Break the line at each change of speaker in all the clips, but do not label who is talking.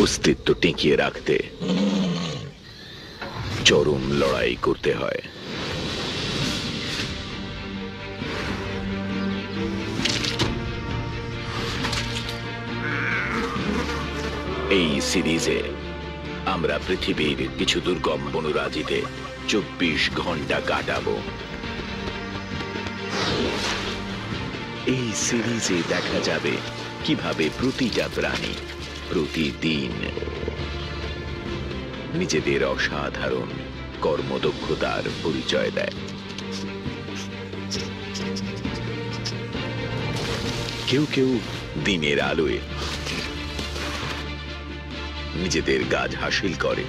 अस्तित्व टिकिए রাখতে চরম লড়াই করতে হয়। এই সিরিজে আমরা পৃথিবীর কিছু দুর্গম বনরাজিতে 24 ঘন্টা কাটাবো। এই সিরিজে দেখা যাবে কিভাবে প্রতিটা প্রাণী প্রতিদিন নিজেদের অসাধারণ কর্মদক্ষতার পরিচয় দেয়। কেউ কেউ দিনের আলোয় নিজেদের কাজ হাসিল করে,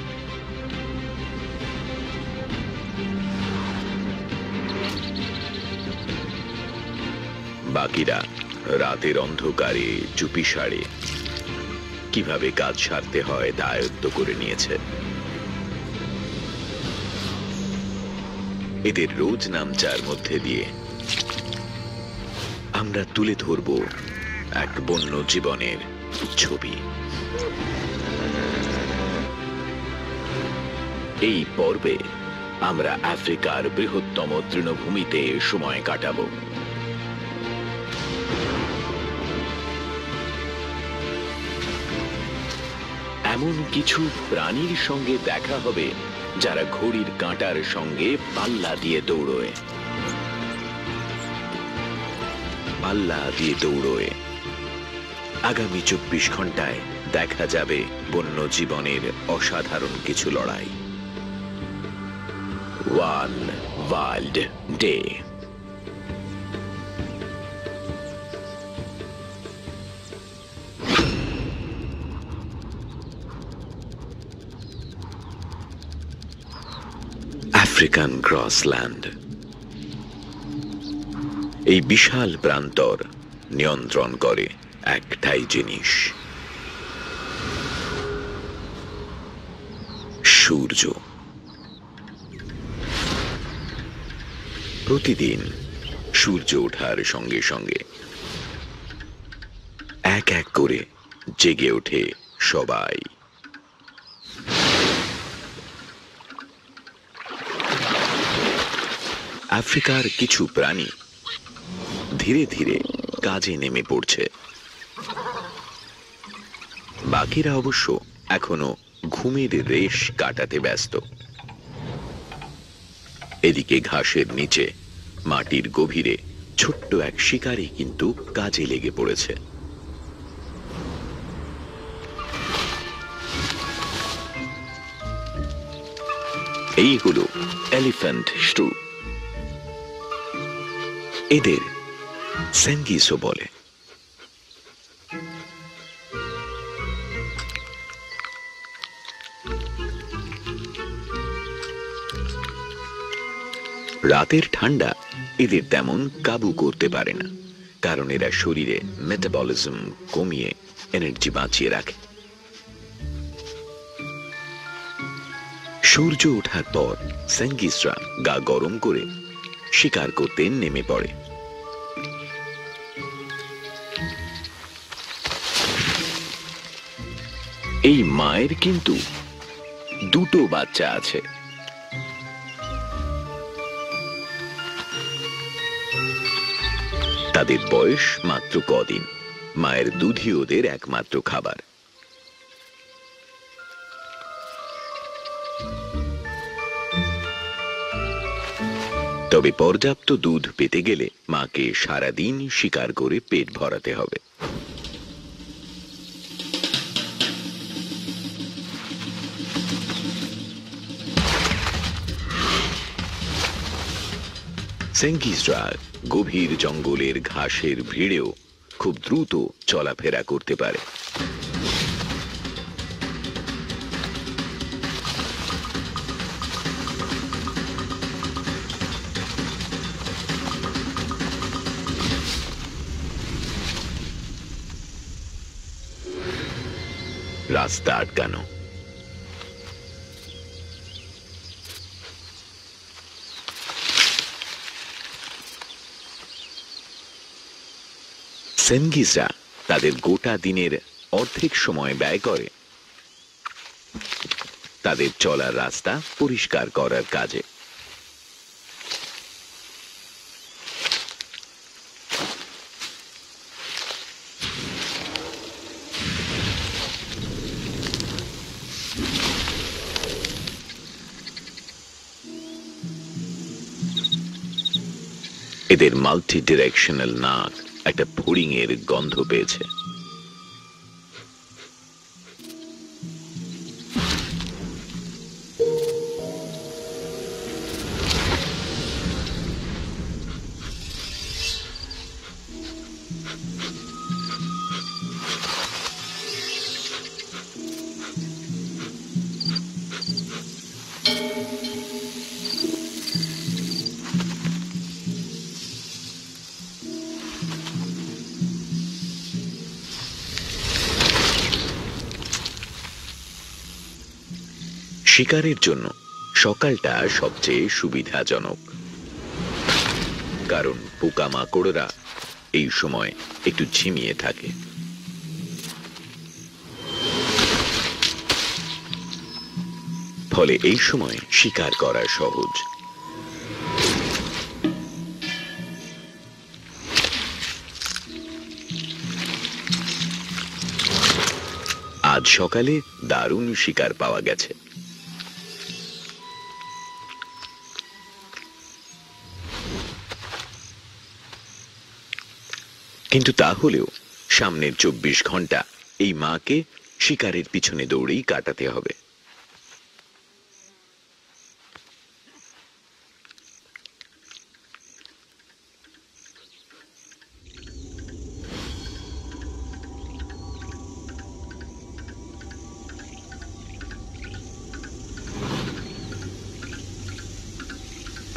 বাকিরা রাতের অন্ধকারে চুপি সারে কিভাবে কাজ সারতে হয় তা আয়ত্ত করে নিয়েছে। এদের রোজ নামচার মধ্যে দিয়ে আমরা তুলে ধরব এক বন্য জীবনের ছবি। এই পর্বে আমরা আফ্রিকার বৃহত্তম তৃণভূমিতে সময় কাটাবো। এমন কিছু প্রাণীর সঙ্গে দেখা হবে যারা ঘড়ির কাঁটার সঙ্গে পাল্লা দিয়ে দৌড়য়। আগামী 24 ঘন্টায় দেখা যাবে বন্য জীবনের অসাধারণ কিছু লড়াই। One wild day. African grassland. এই বিশাল প্রান্তর নিয়ন্ত্রণ করে একটাই জিনিস, সূর্য। প্রতিদিন সূর্য ওঠার সঙ্গে সঙ্গে এক এক করে জেগে ওঠে সবাই। আফ্রিকার কিছু প্রাণী ধীরে ধীরে কাজে নেমে পড়ছে, বাকিরা অবশ্য এখনো ঘুমের রেশ কাটাতে ব্যস্ত। এদিকে ঘাসের নিচে মাটির গভীরে ছোট্ট এক শিকারী কিন্তু কাজে লেগে পড়েছে। এই হলো এলিফ্যান্ট শ্রু। এদের সেঙ্গিসও বলে। রাতের ঠান্ডা এদের তেমন কাবু করতে পারে না, কারণ এরা শরীরে মেটাবলিজম কমিয়ে এনার্জি বাঁচিয়ে রাখে। সূর্য ওঠার পর সেঙ্গিসরা গা গরম করে শিকার করতে নেমে পড়ে। এই মায়ের কিন্তু দুটো বাচ্চা আছে। তাদের বয়স মাত্র কদিন। মায়ের দুধই ওদের একমাত্র খাবার। তবে পর্যাপ্ত দুধ পেতে গেলে মাকে সারাদিন শিকার করে পেট ভরাতে হবে। সেঙ্গিসরা গভীর জঙ্গলের ঘাসের ভিড়েও খুব দ্রুত চলাফেরা করতে পারে। রাস্তা আটকানো। সেঙ্গিসরা তাদের গোটা দিনের অর্ধেক সময় ব্যয় করে তাদের চলার রাস্তা পরিষ্কার করার কাজে। এদের মাল্টি ডিরেকশনাল নাক একটা ফড়িংয়ের গন্ধ পেয়েছে। শিকারের জন্য সকালটা সবচেয়ে সুবিধাজনক, কারণ পোকামাকড়রা এই সময় একটু ঝিমিয়ে থাকে। ফলে এই সময় শিকার করা সহজ। আজ সকালে দারুণ শিকার পাওয়া গেছে। কিন্তু তাহলেও সামনের 24 ঘন্টা এই মাকে শিকারের পিছনে দৌড়েই কাটাতে হবে।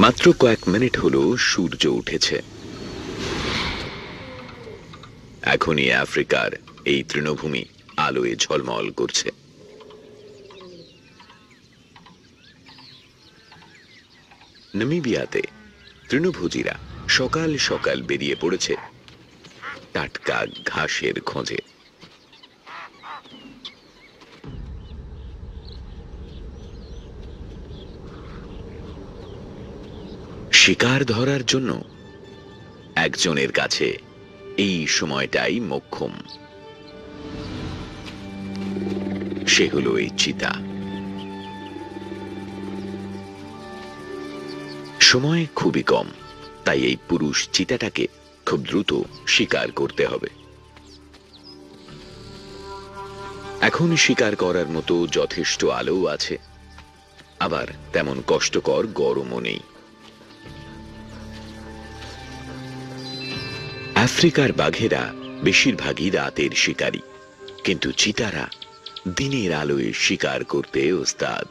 মাত্র কয়েক মিনিট হলো সূর্য উঠেছে। এখনই আফ্রিকার এই তৃণভূমি আলোয় ঝলমল করছে। নামিবিয়াতে তৃণভোজীরা সকাল সকাল বেরিয়ে পড়েছে টাটকা ঘাসের খোঁজে। শিকার ধরার জন্য একজনের কাছে এই সময়টাই মোক্ষম। সে হলো এই চিতা। সময় খুবই কম, তাই এই পুরুষ চিতাটাকে খুব দ্রুত শিকার করতে হবে। এখন শিকার করার মতো যথেষ্ট আলো আছে, আবার তেমন কষ্টকর গরমও নেই। আফ্রিকার বাঘেরা বেশিরভাগই রাতের শিকারী, কিন্তু চিতারা দিনের আলোয় শিকার করতে ওস্তাদ।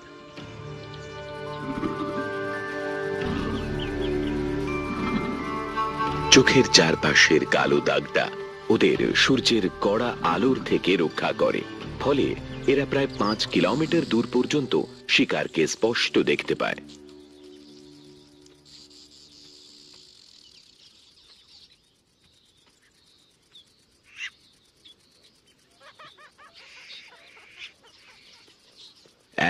চোখের চারপাশের কালো দাগটা ওদের সূর্যের কড়া আলোর থেকে রক্ষা করে, ফলে এরা প্রায় 5 কিলোমিটার দূর পর্যন্ত শিকারকে স্পষ্ট দেখতে পায়।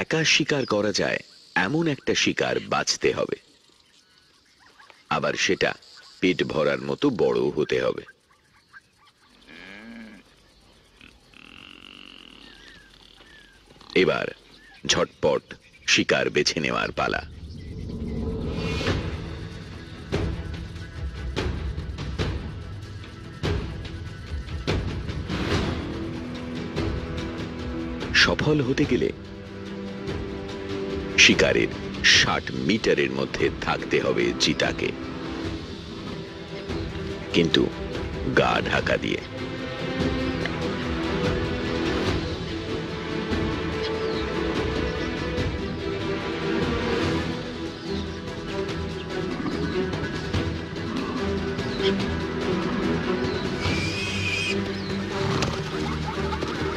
একা শিকার করা যায় এমন একটা শিকার বাছতে হবে, আবার সেটা পেট ভরার মতো বড় হতে হবে। এবার ঝটপট শিকার বেছে নেওয়ার পালা। সফল হতে গেলে শিকারের 60 মিটারের মধ্যে থাকতে হবে চিতাকে, কিন্তু গা ঢাকা দিয়ে।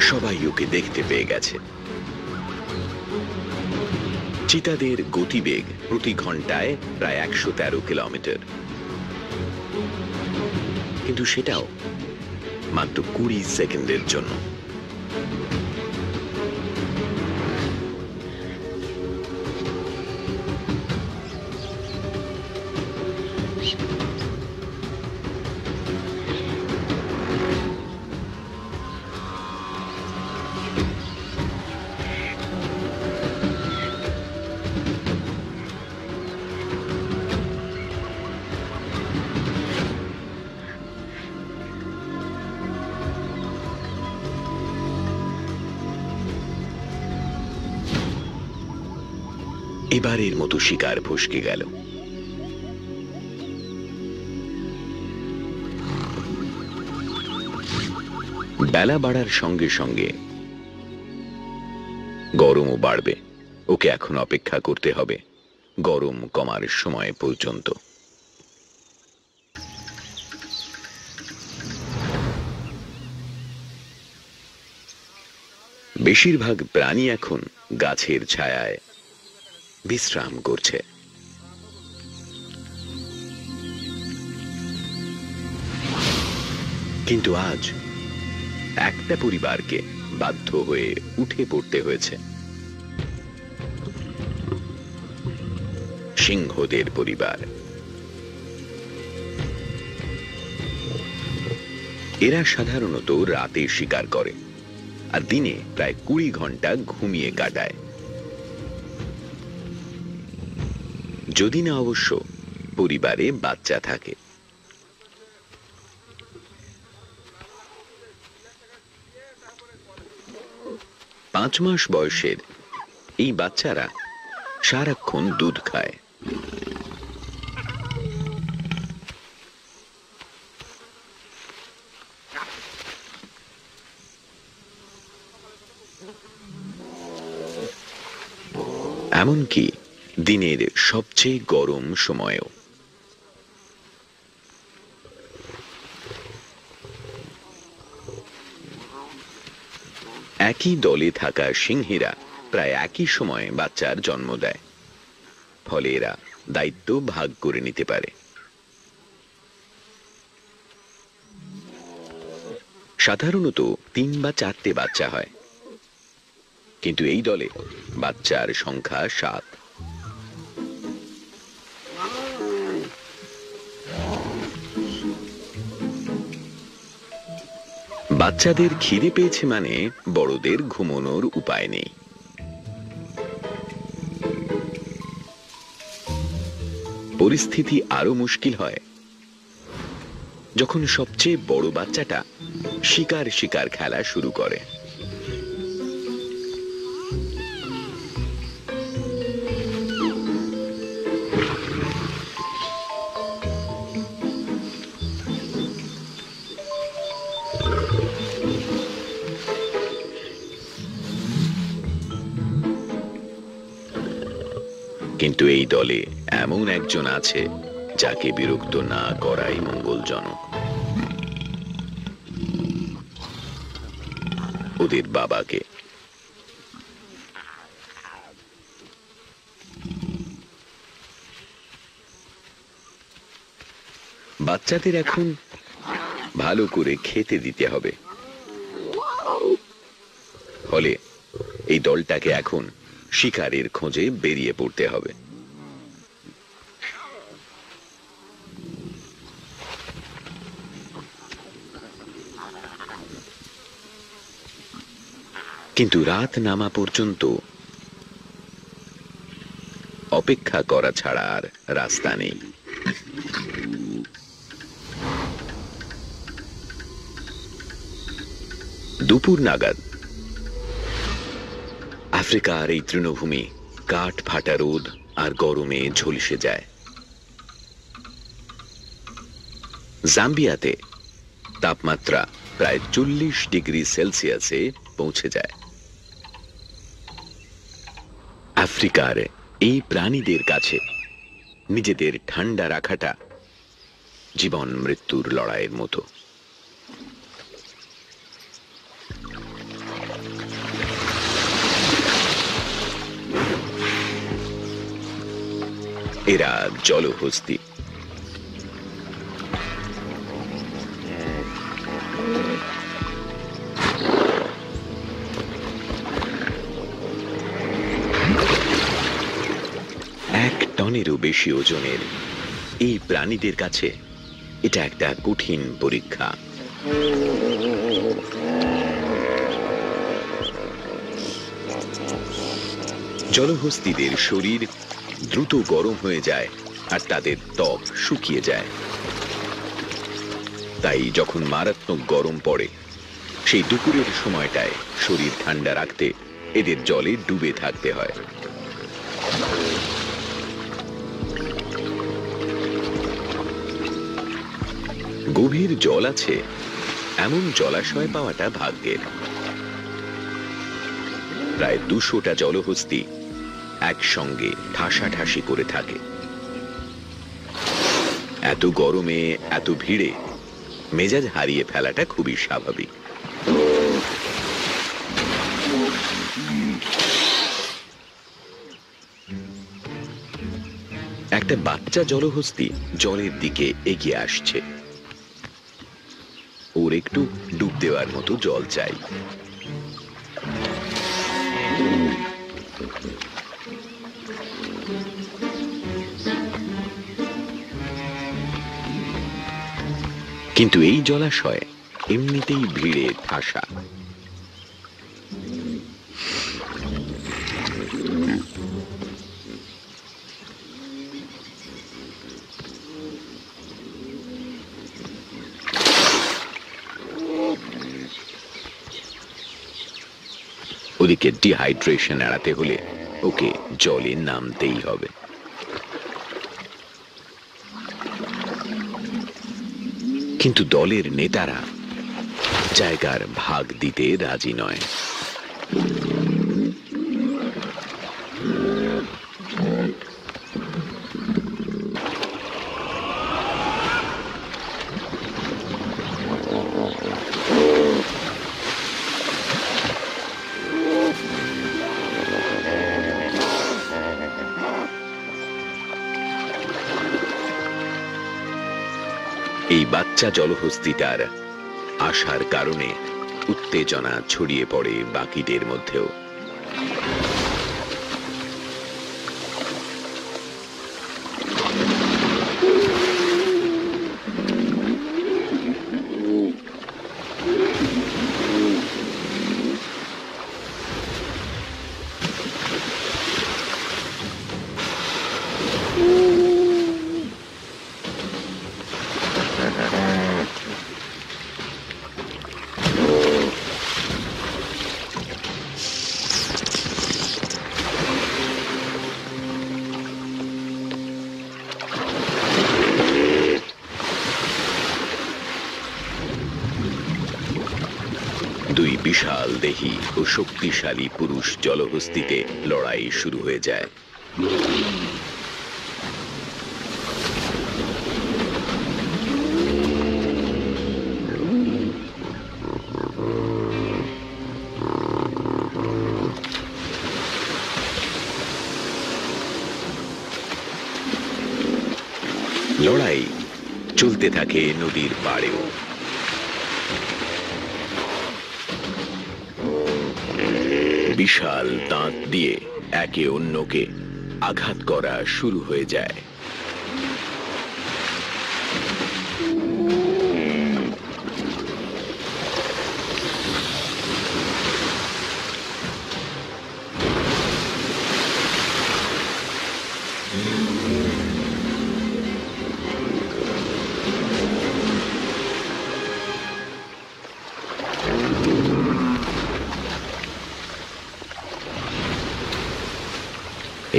সবাই ওকে দেখতে পেয়ে গেছে। চিতাদের গতিবেগ প্রতি ঘন্টায় প্রায় 113 কিলোমিটার, কিন্তু সেটাও মাত্র 20 সেকেন্ডের জন্য। এবারের মতো শিকার ফসকে গেল। বেলা বাড়ার সঙ্গে সঙ্গে গরমও বাড়বে। ওকে এখন অপেক্ষা করতে হবে গরম কমার সময় পর্যন্ত। বেশিরভাগ প্রাণী এখন গাছের ছায়ায় বিশ্রাম করছে। কিন্তু আজ একটা পরিবারকে বাধ্য হয়ে উঠে পড়তে হয়েছে, সিংহদের পরিবার। এরা সাধারণত রাতে শিকার করে আর দিনে প্রায় 20 ঘন্টা ঘুমিয়ে কাটায়, যদি না অবশ্য পরিবারে বাচ্চা থাকে। পাঁচ মাস বয়সের এই বাচ্চারা সারাক্ষণ দুধ খায়। এমনকি দিনের সবচেয়ে গরম সময়েও। একই দলে থাকা সিংহীরা প্রায় একই সময়ে বাচ্চার জন্ম দেয়, ফলে এরা দায়িত্ব ভাগ করে নিতে পারে। সাধারণত 3 বা 4টে বাচ্চা হয়, কিন্তু এই দলে বাচ্চার সংখ্যা 7। বাচ্চাদের খিদে পেয়েছে মানে বড়দের ঘুমানোর উপায় নেই। পরিস্থিতি আরো মুশকিল হয় যখন সবচেয়ে বড় বাচ্চাটা শিকার শিকার খেলা শুরু করে। কিন্তু এই দলে এমন একজন আছে যাকে বিরক্ত না করাই মঙ্গলজনক, ওদের বাবাকে। বাচ্চাদের এখন ভালো করে খেতে দিতে হবে, ফলে এই দলটাকে এখন শিকারের খোঁজে বেরিয়ে পড়তে হবে। কিন্তু রাত নামা পর্যন্ত অপেক্ষা করা ছাড়া আর রাস্তা নেই। দুপুর নাগাদ আফ্রিকার এই তৃণভূমি কাঠ ফাটা রোদ আর গরমে ঝলসে যায়। জাম্বিয়াতে তাপমাত্রা প্রায় 40 ডিগ্রি সেলসিয়াসে পৌঁছে যায়। আফ্রিকার এই প্রাণীদের কাছে নিজেদের ঠান্ডা রাখাটা জীবন মৃত্যুর লড়াইয়ের মতো। এরা জলহস্তি। টনেরও বেশি ওজনের এই প্রাণীদের কাছে এটা একটা কঠিন পরীক্ষা। জলহস্তিদের শরীর দ্রুত গরম হয়ে যায় আর তাদের ত্বক শুকিয়ে যায়। তাই যখন মারাত্মক গরম পড়ে সেই দুপুরের সময়টায় শরীর ঠান্ডা রাখতে এদের জলে ডুবে থাকতে হয়। গভীর জল আছে এমন জলাশয় পাওয়াটা ভাগ্যের। প্রায় 200টা জলহস্তী একসঙ্গে ঠাসাঠাসি করে থাকে। এত গরমে এত ভিড়ে মেজাজ হারিয়ে ফেলাটা খুবই স্বাভাবিক। একটা বাচ্চা জলহস্তী জলের দিকে এগিয়ে আসছে। ওর একটু ডুব দেওয়ার মতো জল চাই। কিন্তু এই জলাশয় এমনিতেই ভিড়ে ঠাসা। ওদিকে ডিহাইড্রেশন এড়াতে হলে ওকে জলে নামতেই হবে। কিন্তু দলের নেতারা জায়গার ভাগ দিতে রাজি নয়। এই বাচ্চা জলহস্তিটার আসার কারণে উত্তেজনা ছড়িয়ে পড়ে বাকিদের মধ্যেও। দুই বিশাল দেহী ও শক্তিশালী পুরুষ জলহস্তিতে লড়াই শুরু হয়ে যায়। লড়াই চলতে থাকে নদীর পাড়েও। বিশাল দাঁত দিয়ে একে অন্যকে আঘাত করা শুরু হয়ে যায়।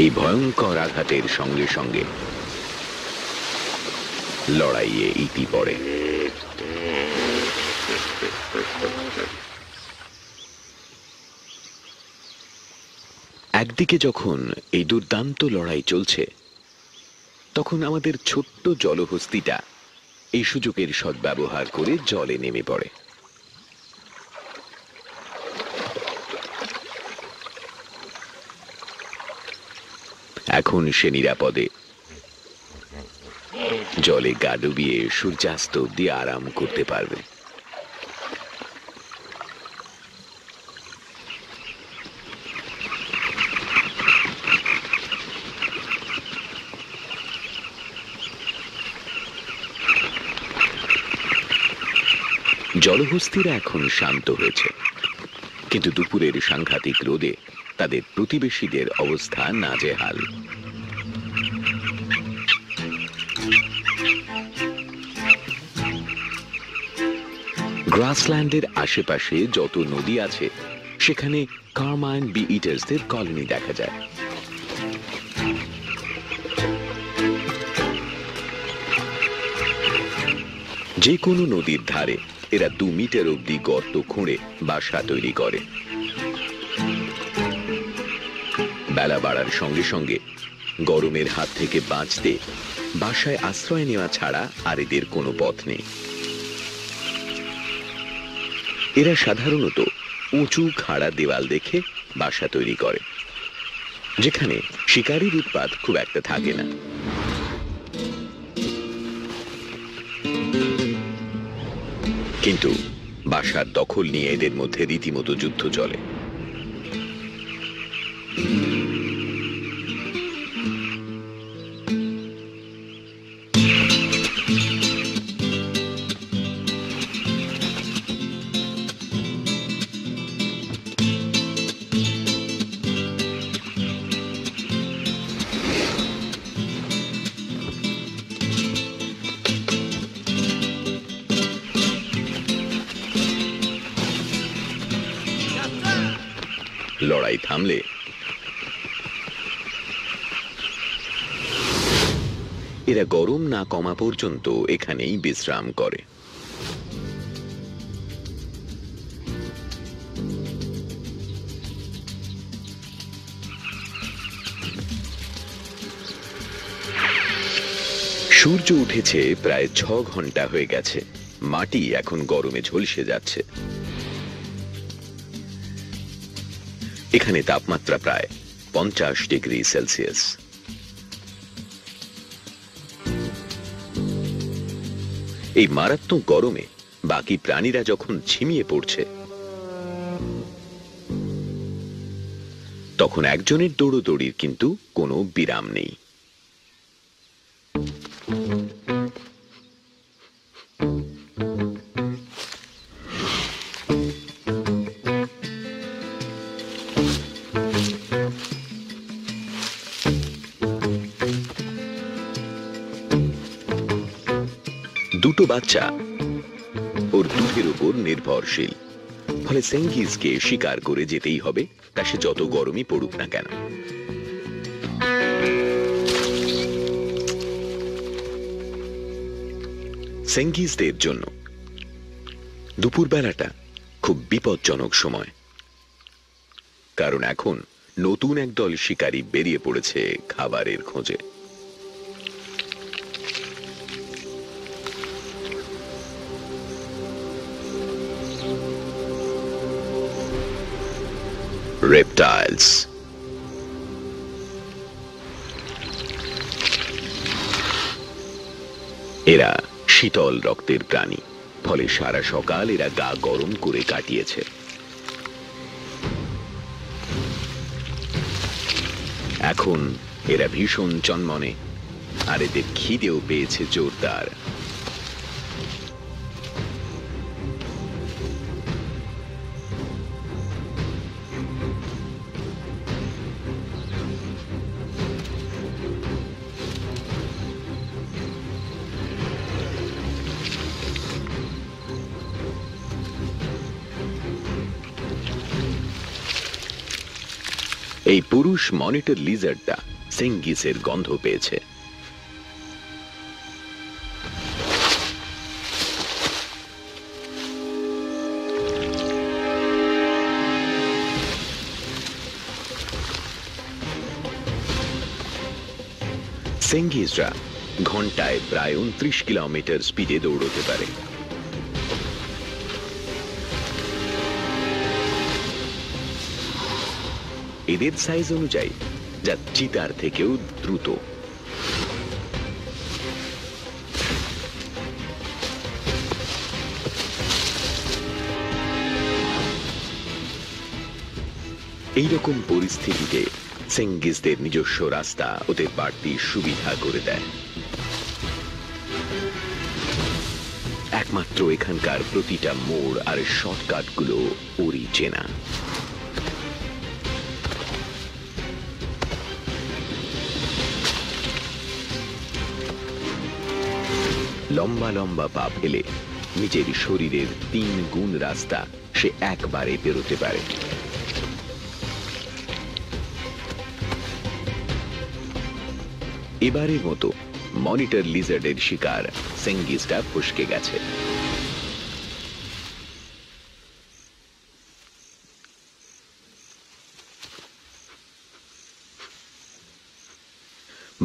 এই ভয়ঙ্কর আঘাতের সঙ্গে সঙ্গে লড়াইয়ে ইতি পড়ে। একদিকে যখন এই দুর্দান্ত লড়াই চলছে, তখন আমাদের ছোট্ট জলহস্তিটা এই সুযোগের সদ্ব্যবহার করে জলে নেমে পড়ে। এখন সে নিরাপদে জলে গা ডুবিয়ে সূর্যাস্ত অব্দি আরাম করতে পারবে। জলহস্তিরা এখন শান্ত হয়েছে, কিন্তু দুপুরের সাংঘাতিক রোদে তাদের প্রতিবেশীদের অবস্থা নাজেহাল। গ্রাসল্যান্ডের আশেপাশে যত নদী আছে সেখানে কারমাইন বি ইটার্সদের কলোনি দেখা যায়। যে কোনো নদীর ধারে এরা 2 মিটার অবধি গর্ত খুঁড়ে বাসা তৈরি করে। বেলা বাড়ার সঙ্গে সঙ্গে গরমের হাত থেকে বাঁচতে বাসায় আশ্রয় নেওয়া ছাড়া আর এদের কোনো পথ নেই। এরা সাধারণত উঁচু খাড়া দেওয়াল দেখে বাসা তৈরি করে, যেখানে শিকারীর উৎপাত খুব একটা থাকে না। কিন্তু বাসার দখল নিয়ে এদের মধ্যে রীতিমতো যুদ্ধ চলে। লড়াই থামলে এরা গরম না কমা পর্যন্ত এখানেই বিশ্রাম করে। সূর্য উঠেছে প্রায় 6 ঘন্টা হয়ে গেছে। মাটি এখন গরমে ঝলসে যাচ্ছে। এখানে তাপমাত্রা প্রায় 50 ডিগ্রি সেলসিয়াস। এই মারাত্মক গরমে বাকি প্রাণীরা যখন ঝিমিয়ে পড়ছে, তখন একজনের দৌড়োদৌড়ির কিন্তু কোনো বিরাম নেই। দুটো বাচ্চা ওর দুধের উপর নির্ভরশীল, ফলে সেঙ্গিজকে শিকার করে যেতেই হবে, তা সে যত গরমই পড়ুক না কেন। সেঙ্গিজদের জন্য দুপুরবেলাটা খুব বিপজ্জনক সময়, কারণ এখন নতুন একদল শিকারী বেরিয়ে পড়েছে খাবারের খোঁজে। রেপটাইলস। এরা শীতল রক্তের প্রাণী, ফলে সারা সকাল এরা গা গরম করে কাটিয়েছে। এখন এরা ভীষণ চনমনে, আর এদের খিদেও পেয়েছে জোরদার। এই পুরুষ মনিটর লিজার্ডটা সেঙ্গিসের গন্ধ পেয়েছে। সেঙ্গিসরা ঘন্টায় প্রায় 29 কিলোমিটার স্পিডে দৌড়তে পারে। এদের সাইজ অনুযায়ী যা চিতার থেকেও দ্রুত। এইরকম পরিস্থিতিতে সেঙ্গিসদের নিজস্ব রাস্তা ওদের বাড়তি সুবিধা করে দেয়। একমাত্র এখানকার প্রতিটা মোড় আর শর্টকাটগুলো ওরই চেনা। লম্বা লম্বা পা ফেলে নিজের শরীরের 3 গুণ রাস্তা সে একবারে পেরোতে পারে। এবারের মতো মনিটর লিজার্ডের শিকার সেঙ্গিসটা ফসকে গেছে।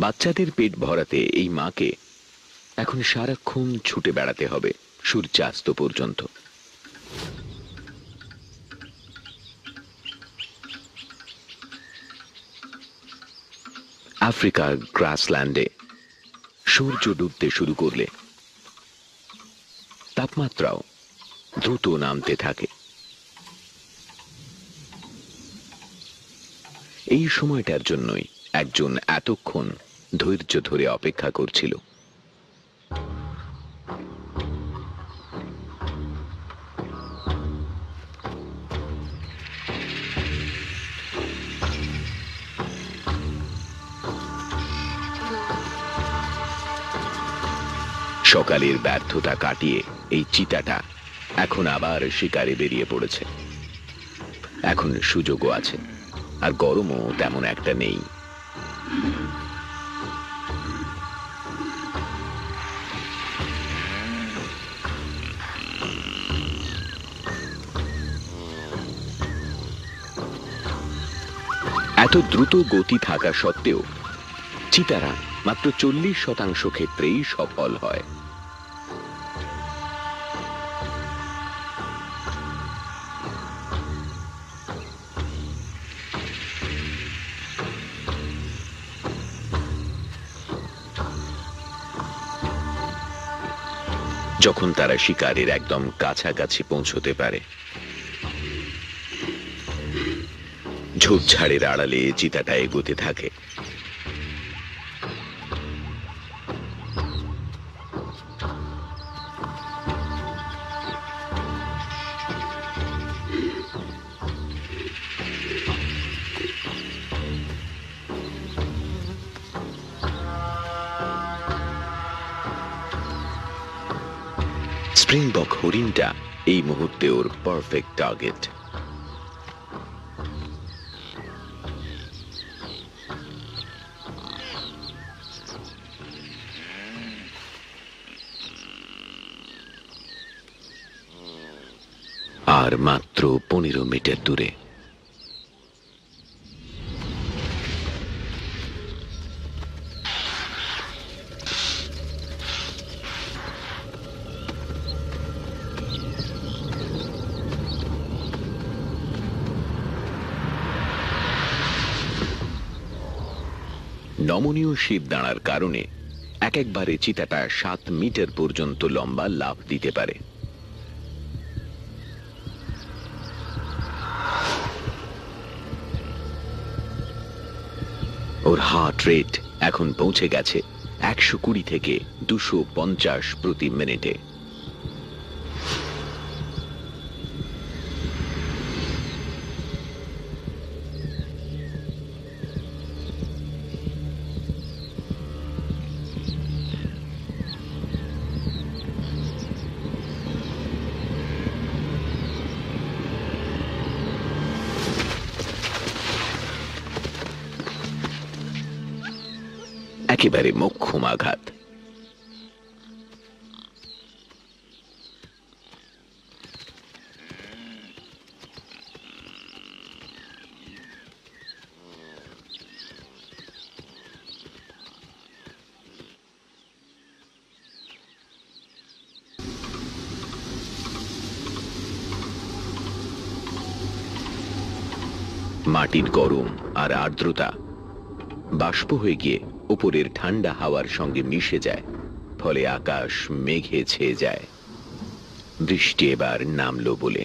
বাচ্চাদের পেট ভরাতে এই মাকে এখন সারাক্ষণ ছুটে বেড়াতে হবে সূর্যাস্ত পর্যন্ত। আফ্রিকার গ্রাসল্যান্ডে সূর্য ডুবতে শুরু করলে তাপমাত্রাও দ্রুত নামতে থাকে। এই সময়টার জন্যই একজন এতক্ষণ ধৈর্য ধরে অপেক্ষা করছিল। সকালের ব্যর্থতা কাটিয়ে এই চিতাটা এখন আবার শিকারে বেরিয়ে পড়েছে। এখন সুযোগও আছে, আর গরমও তেমন একটা নেই। এত দ্রুত গতি থাকা সত্ত্বেও চিতারা মাত্র 40% ক্ষেত্রেই সফল হয়। যখন তারা শিকারের একদম কাছাকাছি পৌঁছতে পারে, ঝোপঝাড়ের আড়ালে চিতাটা এগোতে থাকে। স্প্রিংবক হরিণটা এই মুহূর্তে ওর পারফেক্ট টার্গেট। আর মাত্র 15 মিটার দূরে নমনীয় শিব দাঁড়ার কারণে একবারে চিতাটা 7 মিটার পর্যন্ত লম্বা লাফ দিতে পারে। ওর হার্ট রেট এখন পৌঁছে গেছে 120 থেকে 250 প্রতি মিনিটে। একেবারে মোক্ষম আঘাত। মাটির গরম আর আর্দ্রতা বাষ্প হয়ে গিয়ে উপরের ঠান্ডা হাওয়ার সঙ্গে মিশে যায়, ফলে আকাশ মেঘে ছেয়ে যায়। বৃষ্টি এবার নামলো বলে।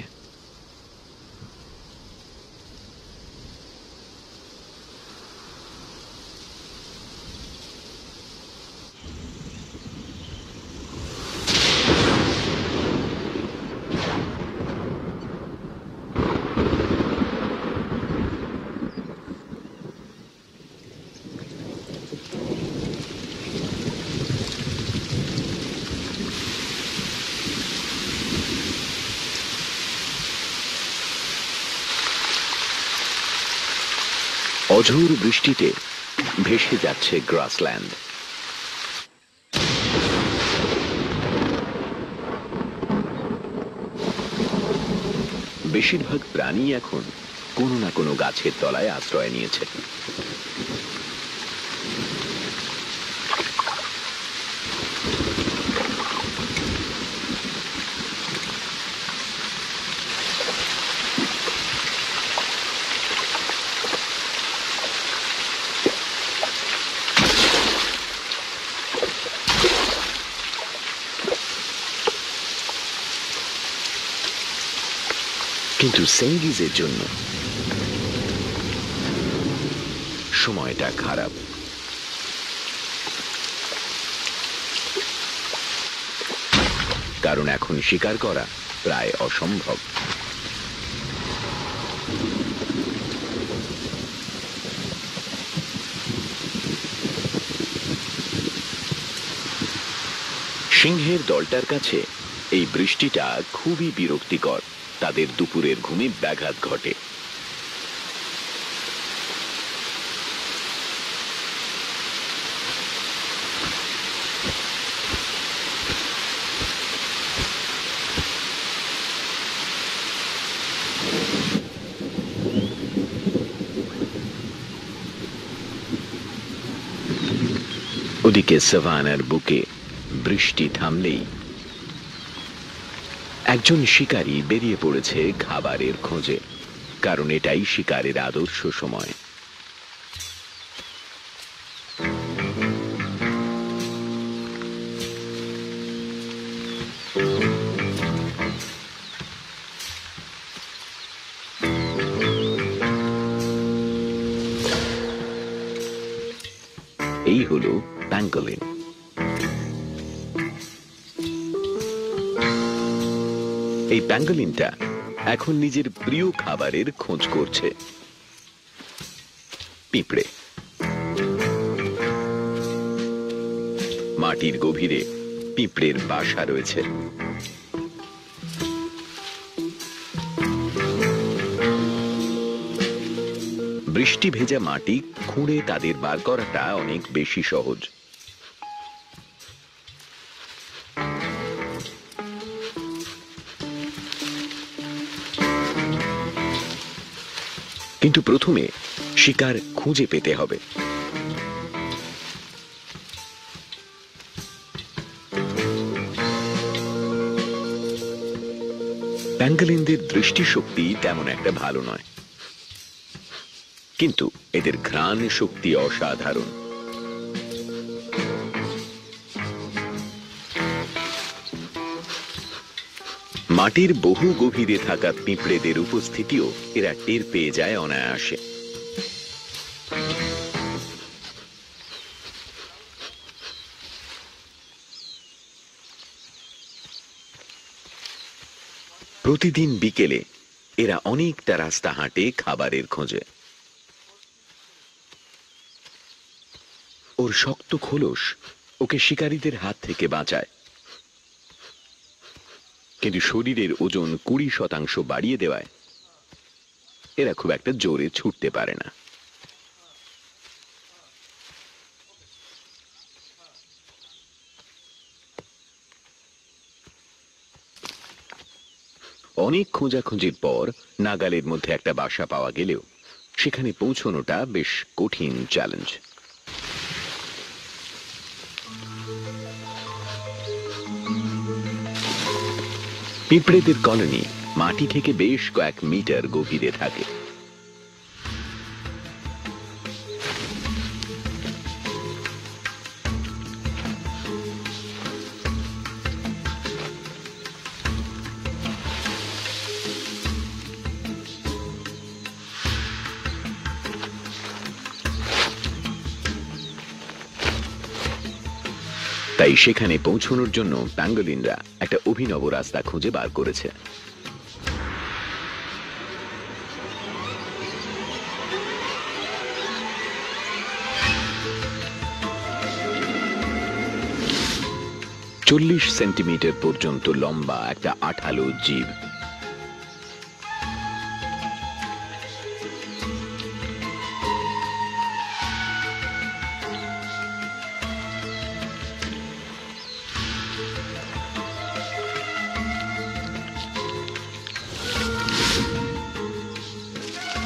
অঝোর বৃষ্টিতে ভেসে যাচ্ছে গ্রাসল্যান্ড। বেশিরভাগ প্রাণী এখন কোনো না কোনো গাছের তলায় আশ্রয় নিয়েছে। কিন্তু সেঙ্গিজের জন্য সময়টা খারাপ। কারণ এখন শিকার করা প্রায় অসম্ভব। সিংহের দলটার কাছে এই বৃষ্টিটা খুবই বিরক্তিকর। তাদের দুপুরের ঘুমে ব্যাঘাত ঘটে। ওদিকে সাভানার বুকে বৃষ্টি থামলেই একজন শিকারী বেরিয়ে পড়েছে খাবারের খোঁজে। কারণ এটাই শিকারের আদর্শ সময়। এই হলো প্যাঙ্গোলিন। এই প্যাঙ্গোলিনটা এখন নিজের প্রিয় খাবারের খোঁজ করছে, পিঁপড়ে। মাটির গভীরে পিঁপড়ের বাসা রয়েছে। বৃষ্টি ভেজা মাটি খুঁড়ে তাদের বার করাটা অনেক বেশি সহজ। কিন্তু প্রথমে শিকার খুঁজে পেতে হবে। প্যাঙ্গোলিনদের দৃষ্টিশক্তি তেমন একটা ভালো নয়, কিন্তু এদের ঘ্রাণ শক্তি অসাধারণ। মাটির বহু গভীরে থাকা পিঁপড়েদের উপস্থিতিও এরা টের পেয়ে যায় অনায়াসে। প্রতিদিন বিকেলে এরা অনেকটা রাস্তা হাঁটে খাবারের খোঁজে। ওর শক্ত খোলস ওকে শিকারীদের হাত থেকে বাঁচায়, কিন্তু শরীরের ওজন 20% বাড়িয়ে দেওয়ায় এরা খুব একটা জোরে ছুটতে পারে না। অনেক খোঁজাখুঁজির পর নাগালের মধ্যে একটা বাসা পাওয়া গেলেও সেখানে পৌঁছানোটা বেশ কঠিন চ্যালেঞ্জ। পিঁপড়েদের কলোনি মাটি থেকে বেশ কয়েক মিটার গভীরে থাকে। তাই সেখানে পৌঁছানোর জন্য প্যাঙ্গোলিনরা একটা অভিনব রাস্তা খুঁজে বার করেছে। চল্লিশ সেন্টিমিটার পর্যন্ত লম্বা একটা আঠালো জীব।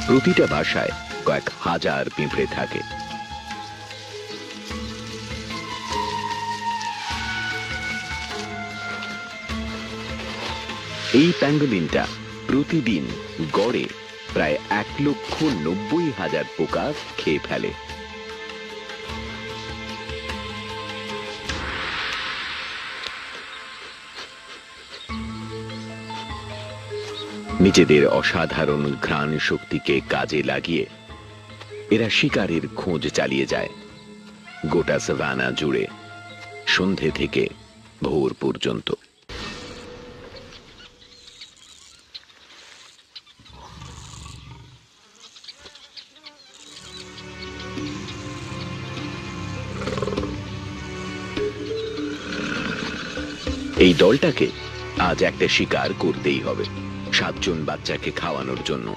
প্রতিটা বাসায় কয়েক হাজার পিঁপড়ে থাকে। এই প্যাঙ্গোলিনটা প্রতিদিন গড়ে প্রায় 1,90,000 পোকা খেয়ে ফেলে। নিজেদের অসাধারণ ঘ্রাণ শক্তিকে কাজে লাগিয়ে এরা শিকারের খোঁজ চালিয়ে যায় গোটা সাভানা জুড়ে, সন্ধে থেকে ভোর পর্যন্ত। এই দলটাকে আজ একটা শিকার করতেই হবে 7 জন বাচ্চাকে খাওয়ানোর জন্য।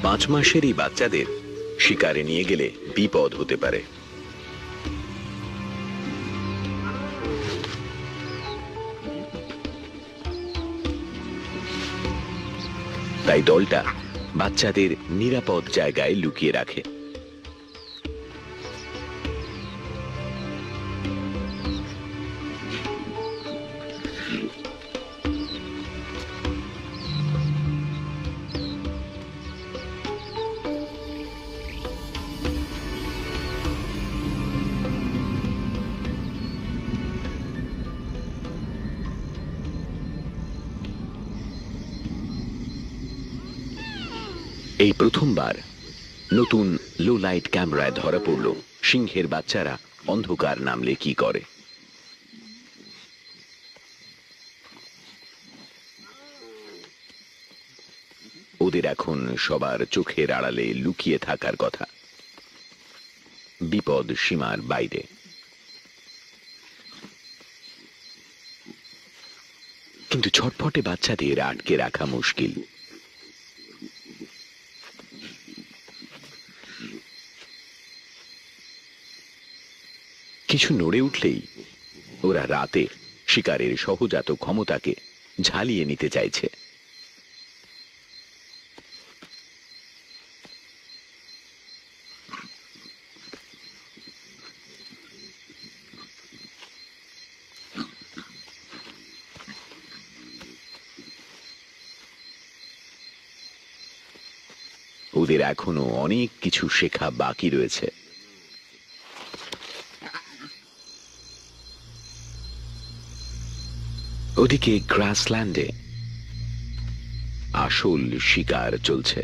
পাঁচ মাসের এই বাচ্চাদের শিকারে নিয়ে গেলে বিপদ হতে পারে। তাই দলটা বাচ্চাদের নিরাপদ জায়গায় লুকিয়ে রাখে। এই প্রথমবার নতুন লো লাইট ক্যামেরায় ধরা পড়ল সিংহের বাচ্চারা অন্ধকার নামলে কি করে। ওদের এখন সবার চোখের আড়ালে লুকিয়ে থাকার কথা, বিপদ সীমার বাইরে। কিন্তু ছটফটে বাচ্চাদের আটকে রাখা মুশকিল। কিছু নড়ে উঠলেই ওরা রাতে শিকারের সহজাত ক্ষমতাকে ঝালিয়ে নিতে চাইছে। ওদের এখনো অনেক কিছু শেখা বাকি রয়েছে। ওদিকে গ্রাসল্যান্ডে আসল শিকার চলছে।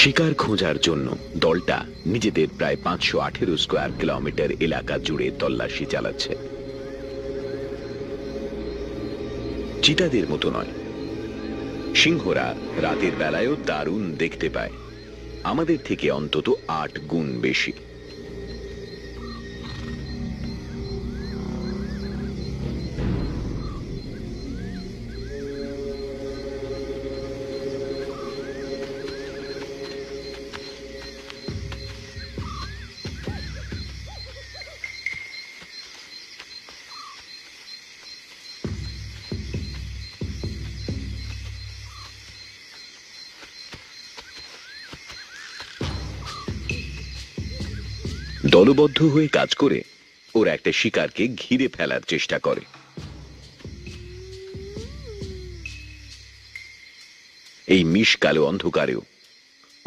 শিকার খোঁজার জন্য দলটা নিজেদের প্রায় 518 স্কয়ার কিলোমিটার এলাকা জুড়ে তল্লাশি চালাচ্ছে। চিতাদের মতো নয়, সিংহরা রাতের বেলায়ও দারুণ দেখতে পায়, আমাদের থেকে অন্তত 8 গুণ বেশি। দলবদ্ধ হয়ে কাজ করে ওরা একটা শিকারকে ঘিরে ফেলার চেষ্টা করে। এই মিশ কালো অন্ধকারেও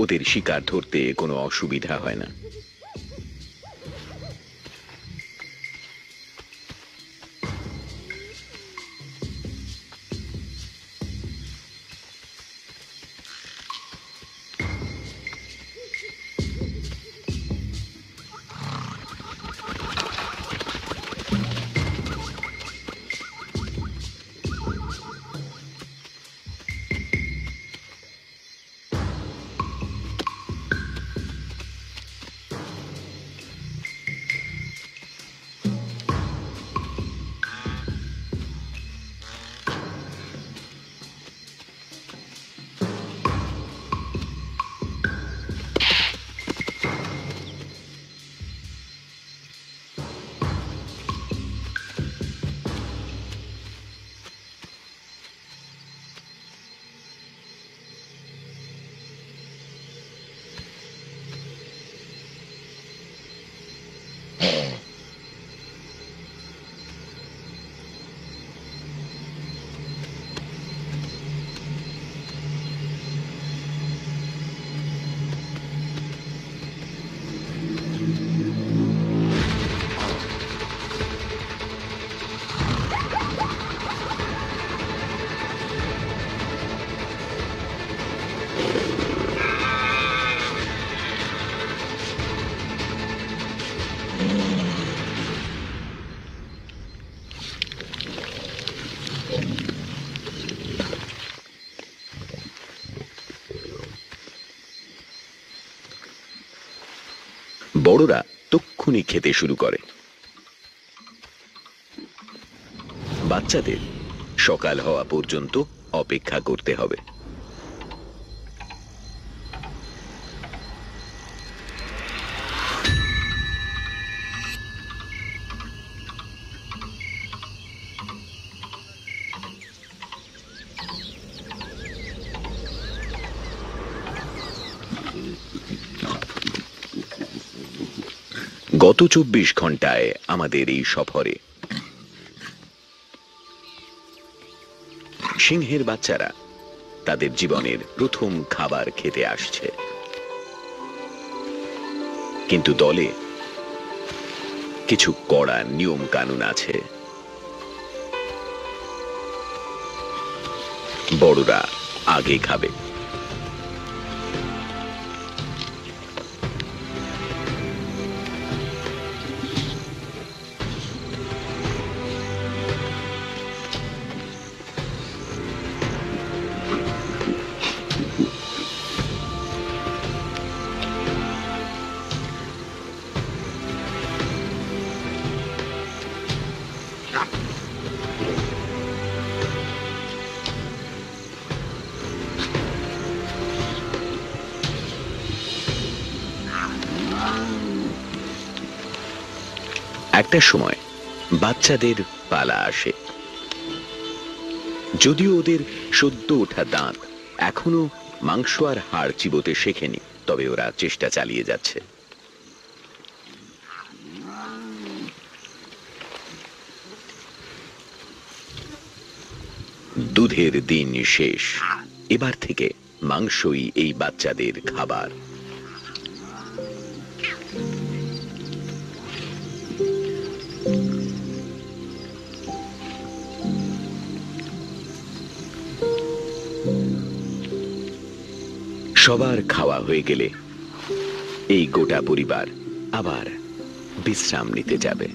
ওদের শিকার ধরতে কোনো অসুবিধা হয় না। বড়রা তক্ষুনি খেতে শুরু করে। বাচ্চাদের সকাল হওয়া পর্যন্ত অপেক্ষা করতে হবে। গত 24 ঘন্টায় আমাদের এই সফরে সিংহের বাচ্চারা তাদের জীবনের প্রথম খাবার খেতে আসছে, কিন্তু দলে কিছু কড়া নিয়ম কানুন আছে। বড়রা আগে খাবে। একটা সময় বাচ্চাদের পালা আসে। যদিও ওদের সদ্য ওঠা দাঁত এখনো মাংস আর হাড় চিবোতে শেখেনি, তবে ওরা চেষ্টা চালিয়ে যাচ্ছে। দুধের দিন শেষ। এবার থেকে মাংসই এই বাচ্চাদের খাবার। সবার খাওয়া হয়ে গেলে এই গোটা পরিবার আবার বিশ্রাম নিতে যাবে।